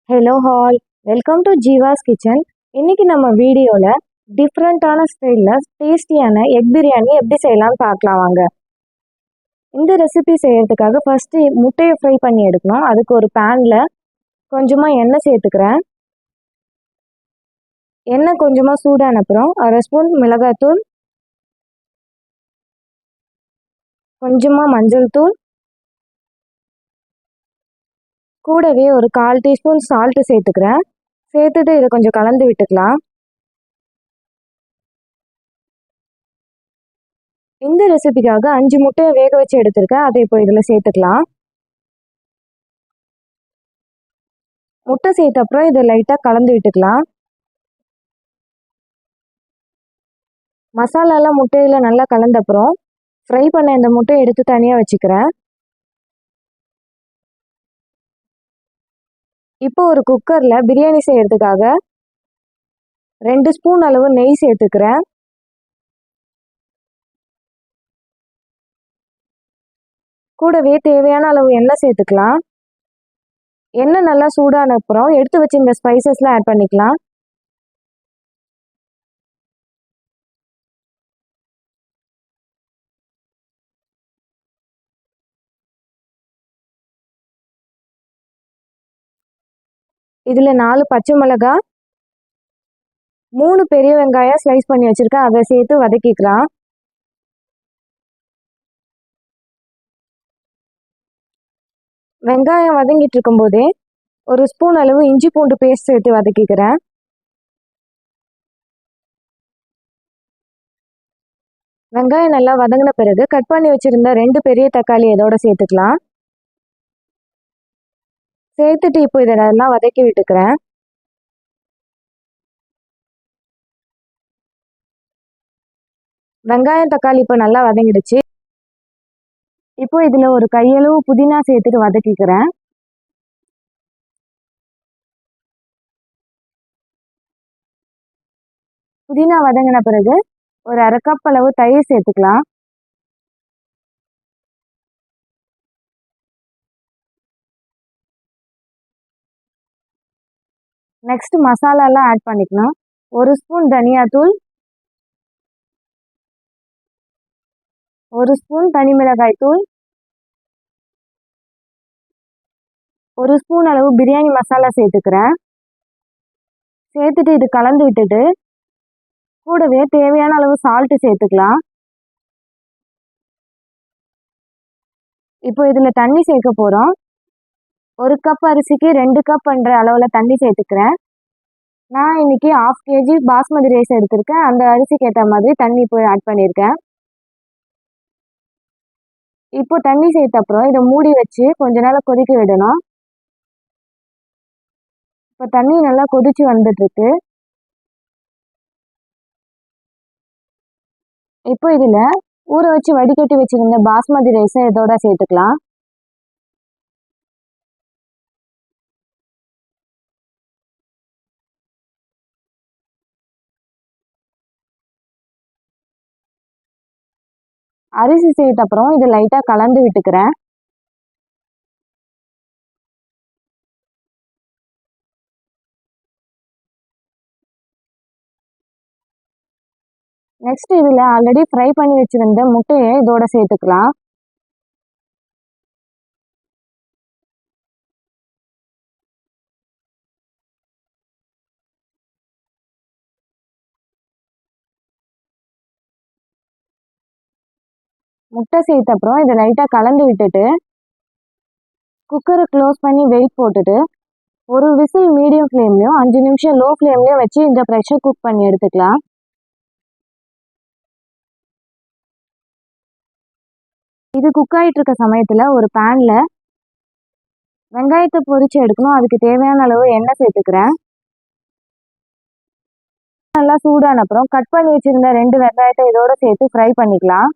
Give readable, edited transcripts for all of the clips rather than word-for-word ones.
Hello hall, welcome to Jeeva's kitchen. இன்னைக்கு நம்ம வீடியோவில் டிஃப்ரெண்ட்டான ஸ்டைலில் டேஸ்டியான எக் பிரியாணி எப்படி செய்யலாம்னு பார்க்கலாம் வாங்க. இந்த ரெசிபி செய்யறதுக்காக ஃபஸ்ட்டு முட்டையை ஃப்ரை பண்ணி எடுக்கணும். அதுக்கு ஒரு பேனில் கொஞ்சமாக எண்ணெய் சேர்த்துக்கிறேன். எண்ணெய் கொஞ்சமாக சூடான அப்புறம் அரை ஸ்பூன் மிளகாத்தூள், கொஞ்சமாக மஞ்சள் தூள், கூடவே ஒரு 1/4 டீஸ்பூன் சால்ட்டு சேர்த்துக்கிறேன். சேர்த்துட்டு இதை கொஞ்சம் கலந்து விட்டுக்கலாம். இந்த ரெசிபிக்காக 5 முட்டையை வேக வச்சு எடுத்திருக்கேன். அதை இப்போ இதில் சேர்த்துக்கலாம். முட்டை சேர்த்த அப்புறம் இதை லைட்டாக கலந்து விட்டுக்கலாம். மசாலாலாம் முட்டையில் நல்லா கலந்த அப்புறம் ஃப்ரை பண்ண இந்த முட்டையை எடுத்து தனியாக வச்சுக்கிறேன். இப்போ ஒரு குக்கரில் பிரியாணி செய்கிறதுக்காக 2 ஸ்பூன் அளவு நெய் சேர்த்துக்கிறேன். கூடவே தேவையான அளவு எண்ணெய் சேர்த்துக்கலாம். எண்ணெய் நல்லா சூடான அப்புறம் எடுத்து வச்சு இந்த ஸ்பைசஸ்லாம் ஆட் பண்ணிக்கலாம். இதில் 4 பச்சை மிளகாய், 3 பெரிய வெங்காயம் ஸ்லைஸ் பண்ணி வச்சுருக்கேன். அதை சேர்த்து வதக்கிக்கலாம். வெங்காயம் வதங்கிட்டு இருக்கும்போதே ஒரு ஸ்பூன் அளவு இஞ்சி பூண்டு பேஸ்ட் சேர்த்து வதக்கிக்கிறேன். வெங்காயம் நல்லா வதங்கின பிறகு கட் பண்ணி வச்சுருந்த 2 பெரிய தக்காளி இதோட சேர்த்துக்கலாம். சேர்த்துட்டு இப்போ இதை நல்லா வதக்கி விட்டுக்கிறேன். வெங்காயம் தக்காளி இப்போ நல்லா வதங்கிடுச்சு. இப்போ இதில் ஒரு கையளவு புதினா சேர்த்துட்டு வதக்கிக்கிறேன். புதினா வதங்கின பிறகு ஒரு 1/2 கப் அளவு தயிர் சேர்த்துக்கலாம். நெக்ஸ்ட் மசாலாலாம் ஆட் பண்ணிக்கணும். 1 ஸ்பூன் தனியாத்தூள், 1 ஸ்பூன் தனி மிளகாய் தூள், 1 ஸ்பூன் அளவு பிரியாணி மசாலா சேர்த்துக்கிறேன். சேர்த்துட்டு இது கலந்து விட்டுட்டு கூடவே தேவையான அளவு சால்ட்டு சேர்த்துக்கலாம். இப்போ இதில் தண்ணி சேர்க்க போகிறோம். 1 கப் அரிசிக்கு 2 கப் என்ற அளவில் தண்ணி சேர்த்துக்கிறேன். நான் இன்னைக்கு 1/2 kg பாஸ்மதி ரைஸ் எடுத்திருக்கேன். அந்த அரிசிக்கு ஏற்ற மாதிரி தண்ணி இப்போ ஆட் பண்ணியிருக்கேன். இப்போ தண்ணி சேர்த்த அப்புறம் இதை மூடி வச்சு கொஞ்ச நேரம் கொதிக்க விடணும். இப்போ தண்ணி நல்லா கொதிச்சு வந்துட்டுருக்கு. இப்போ இதில் ஊற வச்சு வடிகட்டி வச்சுருந்த பாஸ்மதி ரைஸை இதோட சேர்த்துக்கலாம். அரிசி சேர்த்த அப்புறம் இதை லைட்டாக கலந்து விட்டுக்கிறேன். நெக்ஸ்ட் இதில் ஆல்ரெடி ஃப்ரை பண்ணி வச்சுருந்த முட்டையை இதோட சேர்த்துக்கலாம். முட்டை சேர்த்த அப்புறம் இதை லைட்டாக கலந்து விட்டுட்டு குக்கரை க்ளோஸ் பண்ணி வெயிட் போட்டுட்டு ஒரு விசில் மீடியம் ஃப்ளேம்லையும் 5 நிமிஷம் லோ ஃப்ளேம்லையும் வச்சு இந்த ப்ரெஷர் குக் பண்ணி எடுத்துக்கலாம். இது குக் ஆகிட்டு இருக்க சமயத்தில் ஒரு பேனில் வெங்காயத்தை பொரிச்சு எடுக்கணும். அதுக்கு தேவையான அளவு எண்ணெய் சேர்த்துக்கிறேன். நல்லா சூடான அப்புறம் கட் பண்ணி வச்சுருந்த 2 வெங்காயத்தை இதோட சேர்த்து ஃப்ரை பண்ணிக்கலாம்.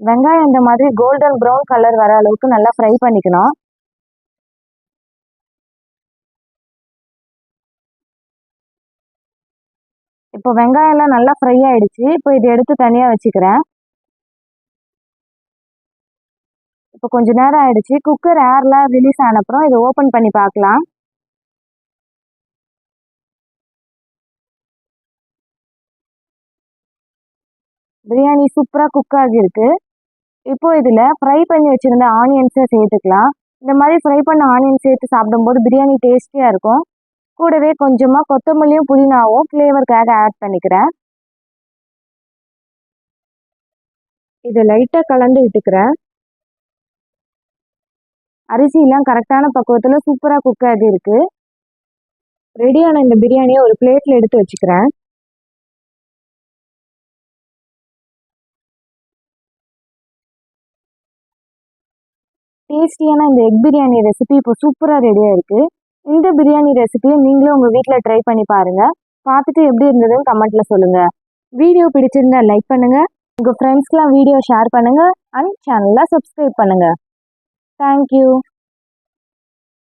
வெங்காயம் இந்த மாதிரி கோல்டன் ப்ரௌன் கலர் வர அளவுக்கு நல்லா ஃப்ரை பண்ணிக்கணும். இப்போ வெங்காயம் எல்லாம் நல்லா ஃப்ரை ஆயிடுச்சு. இப்போ இதை எடுத்து தனியா வச்சுக்கிறேன். இப்போ கொஞ்ச நேரம் ஆயிடுச்சு. குக்கர் ஏர்லாம் ரிலீஸ் ஆன அப்புறம் இதை ஓப்பன் பண்ணி பார்க்கலாம். பிரியாணி சூப்பரா குக் ஆகியிருக்கு. இப்போ இதுல ஃப்ரை பண்ணி வச்சிருந்த ஆனியன்ஸை சேர்த்துக்கலாம். இந்த மாதிரி ஃப்ரை பண்ண ஆனியன் சேர்த்து சாப்பிடும்போது பிரியாணி டேஸ்டியா இருக்கும். கூடவே கொஞ்சமா கொத்தமல்லியும் புதினாவும் ஃப்ளேவருக்காக ஆட் பண்ணிக்கிறேன். இதை லைட்டா கலந்து விட்டுக்கிறேன். அரிசிலாம் கரெக்டான பக்குவத்துல சூப்பரா குக் ஆகி இருக்கு. ரெடியான இந்த பிரியாணியை ஒரு பிளேட்ல எடுத்து வச்சுக்கிறேன். டேஸ்டியான இந்த எக் பிரியாணி ரெசிபி இப்போ சூப்பரா ரெடியா இருக்கு. இந்த பிரியாணி ரெசிபியை நீங்களும் உங்க வீட்ல ட்ரை பண்ணி பாருங்க. பார்த்துட்டு எப்படி இருந்ததுன்னு கமெண்ட்ல சொல்லுங்க. வீடியோ பிடிச்சிருந்தா லைக் பண்ணுங்க. உங்க ஃப்ரெண்ட்ஸ்க்குலாம் வீடியோ ஷேர் பண்ணுங்க. அண்ட் சேனலை சப்ஸ்கிரைப் பண்ணுங்க. தேங்க்யூ.